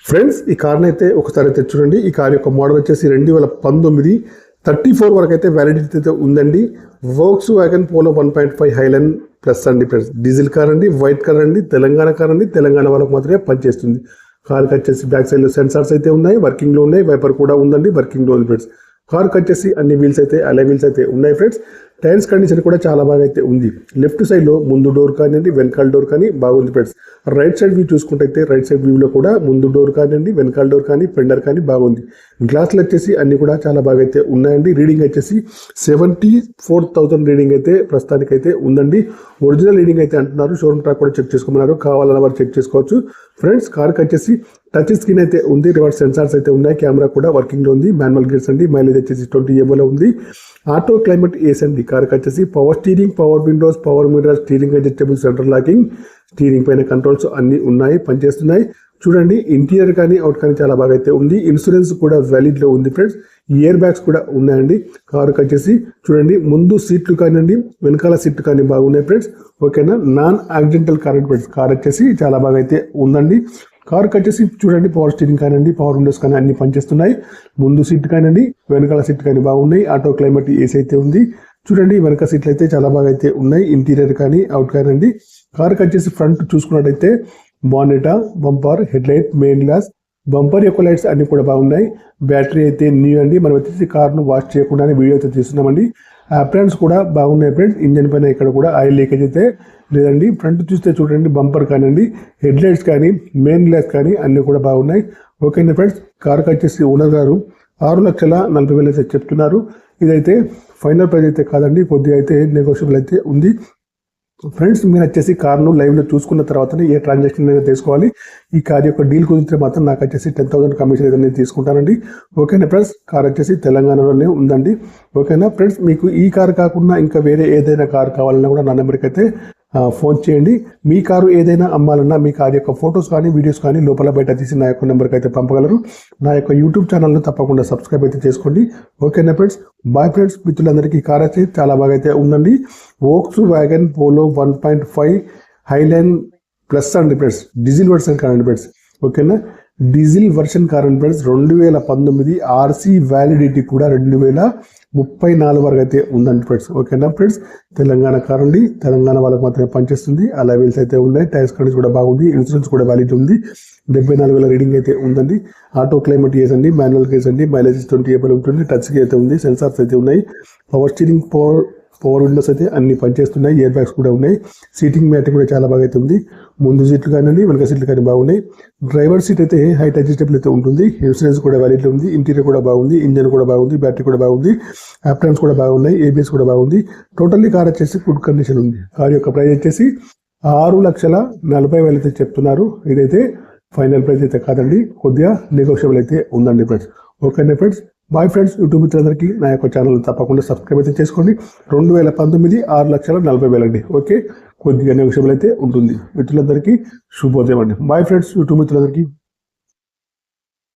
Friends ఈ కార్ని అయితే ఒకసారి అయితే చూడండి. ఈ కార్ యొక్క మోడల్ వచ్చేసి 2019 34 వరకు అయితే వ్యాలిడిటీ అయితే ఉందండి. Volkswagen Polo 1.5 highline plus అండి ఫ్రెండ్స్. డీజిల్ కార్ అండి, వైట్ కార్ అండి, తెలంగాణ కార్ అండి. తెలంగాణ వాళ్ళకు మాత్రమే పనిచేస్తుంది. కార్కి వచ్చేసి బ్యాక్ సైడ్ లో సెన్సార్స్ అయితే ఉన్నాయి, వర్కింగ్ లో ఉన్నాయి. వైపర్ కూడా ఉందండి, వర్కింగ్ లో ఉంది ఫ్రెండ్స్. కార్కి వచ్చేసి అన్ని వీల్స్ అయితే అలై వీల్స్ అయితే ఉన్నాయి ఫ్రెండ్స్. టైర్స్ కండిషన్ కూడా చాలా బాగా అయితే ఉంది. లెఫ్ట్ సైడ్ లో ముందు డోర్ కానివ్వండి, వెనకాల డోర్ కానీ బాగుంది ఫ్రెండ్స్. రైట్ సైడ్ వ్యూ చూసుకుంటే రైట్ సైడ్ వ్యూ లో కూడా ముందు డోర్ కానివ్వండి, వెనకాల డోర్ కానీ, ఫెండర్ కానీ బాగుంది. గ్లాసులు వచ్చేసి అన్ని కూడా చాలా బాగా అయితే ఉన్నాయండి. రీడింగ్ వచ్చేసి 74,000 రీడింగ్ అయితే ప్రస్తుతానికి అయితే ఉందండి. ఒరిజినల్ రీడింగ్ అయితే అంటున్నారు. షోరూమ్ ట్రాక్ కూడా చెక్ చేసుకోమన్నారు, కావాలన్న వారు చెక్ చేసుకోవచ్చు ఫ్రెండ్స్. కార్కి వచ్చేసి టచ్ స్క్రీన్ అయితే ఉంది, రివర్స్ సెన్సార్స్ అయితే ఉన్నాయి, కెమెరా కూడా వర్కింగ్ లో ఉంది. మాన్యువల్ గేర్స్ అండి, మైలేజ్ వచ్చేసి 20 ఏమోలో ఉంది. ఆటో క్లైమేట్ ఏసీ అండి. కార్కి వచ్చేసి power steering, power Windows, power mirror, steering adjustable, central locking, steering పైన కంట్రోల్స్ అన్ని ఉన్నాయి, పనిచేస్తున్నాయి. చూడండి ఇంటీరియర్ కానీ అవుట్ కానీ చాలా బాగా అయితే ఉంది. ఇన్సూరెన్స్ కూడా వ్యాలిడ్ లో ఉంది ఫ్రెండ్స్. ఇయర్ బ్యాగ్స్ కూడా ఉన్నాయండి. కార్కి వచ్చేసి చూడండి ముందు సీట్లు కానివ్వండి, వెనకాల సీట్లు కానీ బాగున్నాయి ఫ్రెండ్స్. ఓకేనా, non accidental car friends. Car వచ్చేసి చాలా బాగా అయితే ఉందండి. కార్కి వచ్చేసి చూడండి పవర్ స్టీరింగ్ కానివ్వండి, పవర్ విండోస్ కానీ అన్ని పనిచేస్తున్నాయి. ముందు సీట్ కానివ్వండి, వెనకాల సీట్ కానీ బాగున్నాయి. ఆటో క్లైమేట్ ఏసీ అయితే ఉంది. చూడండి వెనక సీట్లు అయితే చాలా బాగా అయితే ఉన్నాయి. ఇంటీరియర్ కానీ అవుట్ కానివ్వండి. కార్కి వచ్చేసి ఫ్రంట్ చూసుకున్నట్టయితే బానెటా, bumper, head light, main glass, bumper యొక్క లైట్స్ అన్ని కూడా బాగున్నాయి. బ్యాటరీ అయితే న్యూ అండి. మనం వచ్చేసి కార్ను వాష్ చేయకుండానే వీడియో అయితే తీస్తున్నామండి. అప్రాన్స్ కూడా బాగున్నాయి ఫ్రెండ్స్. ఇంజన్ పైన ఇక్కడ కూడా ఆయిల్ లీకేజ్ అయితే లేదండి. ఫ్రంట్ చూస్తే చూడండి బంపర్ కానివ్వండి, హెడ్ లైట్స్ కానీ, మెయిన్ గ్లాస్ కానీ అన్ని కూడా బాగున్నాయి. ఓకేనా ఫ్రెండ్స్. కార్కి వచ్చేసి ఓనర్ గారు 6,40,000 అయితే చెప్తున్నారు. ఇదైతే ఫైనల్ ప్రైస్ అయితే కాదండి, కొద్దిగా అయితే నెగోషియబుల్ అయితే ఉంది ఫ్రెండ్స్. మీరు వచ్చేసి కార్ను లైవ్ లో చూసుకున్న తర్వాతనే ఏ ట్రాన్సాక్షన్ అయినా తీసుకోవాలి. ఈ కార్ యొక్క డీల్ కుదిరితే మాత్రం నాకు వచ్చేసి 10,000 కమిషన్ అయితే నేను తీసుకుంటానండి. ఓకేనా ఫ్రెండ్స్. కార్ వచ్చేసి తెలంగాణలోనే ఉందండి. ఓకేనా ఫ్రెండ్స్. మీకు ఈ కార్ కాకుండా ఇంకా వేరే ఏదైనా కార్ కావాలన్నా కూడా నా నెంబర్కి అయితే ఫోన్ చేయండి. మీ కారు ఏదైనా అమ్మాలన్నా మీ కార్ యొక్క ఫొటోస్ కానీ, వీడియోస్ కానీ లోపల బయట తీసి నా యొక్క నెంబర్కి అయితే పంపగలరు. నా యొక్క యూట్యూబ్ ఛానల్ను తప్పకుండా సబ్స్క్రైబ్ అయితే చేసుకోండి. ఓకేనా ఫ్రెండ్స్. Bye friends. మిత్రులందరికీ కార్ అయితే చాలా బాగా అయితే ఉందండి. Volkswagen Polo 1.5 highline plus అండి ఫ్రెండ్స్. డీజిల్ వర్షన్ కార్ అండి ఫ్రెండ్స్. ఓకేనా, డీజిల్ వర్షన్ కార్ అండి ఫ్రెండ్స్. 2019 ఆర్సీ వ్యాలిడిటీ కూడా 2034 వరకు అయితే ఉందండి ఫ్రెండ్స్. ఓకేనా ఫ్రెండ్స్. తెలంగాణ కార్ అండి, తెలంగాణ వాళ్ళకి మాత్రమే పనిచేస్తుంది. అలా వీల్స్ అయితే ఉన్నాయి, టైర్స్ కండిషన్ కూడా బాగుంది, ఇన్సూరెన్స్ కూడా వ్యాలిడ్ ఉంది. 74,000 రీడింగ్ అయితే ఉందండి. ఆటో క్లైమేట్ గేర్స్ అండి, మాన్యువల్ గేర్స్ అండి, మైలేజ్ 20 ఏబుల్ ఉంటుంది. టచ్ స్క్రీన్ అయితే ఉంది, సెన్సార్స్ అయితే ఉన్నాయి, పవర్ స్టీరింగ్, పవర్ విండోస్ అయితే అన్ని పనిచేస్తున్నాయి. ఇయర్ బ్యాగ్స్ కూడా ఉన్నాయి. సీటింగ్ మ్యాట్ కూడా చాలా బాగా అయితే ఉంది. ముందు సీట్లు కానీ వెనక సీట్లు కానీ బాగున్నాయి. డ్రైవర్ సీట్ అయితే హైట్ అడ్జస్టబుల్ అయితే ఉంటుంది. ఇన్సూరెన్స్ కూడా వ్యాలిడ్ ఉంది. ఇంటీరియర్ కూడా బాగుంది, ఇంజన్ కూడా బాగుంది, బ్యాటరీ కూడా బాగుంది, అప్రాన్స్ కూడా బాగున్నాయి, ఏబిఎస్ కూడా బాగుంది. టోటల్లీ కార్ వచ్చేసి గుడ్ కండిషన్ ఉంది. కార్ యొక్క ప్రైస్ వచ్చేసి 6,40,000 అయితే చెప్తున్నారు. ఇదైతే ఫైనల్ ప్రైస్ అయితే కాదండి, కొద్దిగా నెగోషియబుల్ అయితే ఉందండి ఫ్రెండ్స్. ఓకేనా ఫ్రెండ్స్. Bye friends. యూట్యూబ్ మిత్రులందరికీ నా యొక్క ఛానల్ తప్పకుండా సబ్స్క్రైబ్ అయితే చేసుకోండి. 2019 6,40,000 అండి. ఓకే, కొద్దిగా నెగోషియబుల్ అయితే ఉంటుంది. మిత్రులందరికీ శుభోదయం అండి. Bye friends. యూట్యూబ్ మిత్రులందరికీ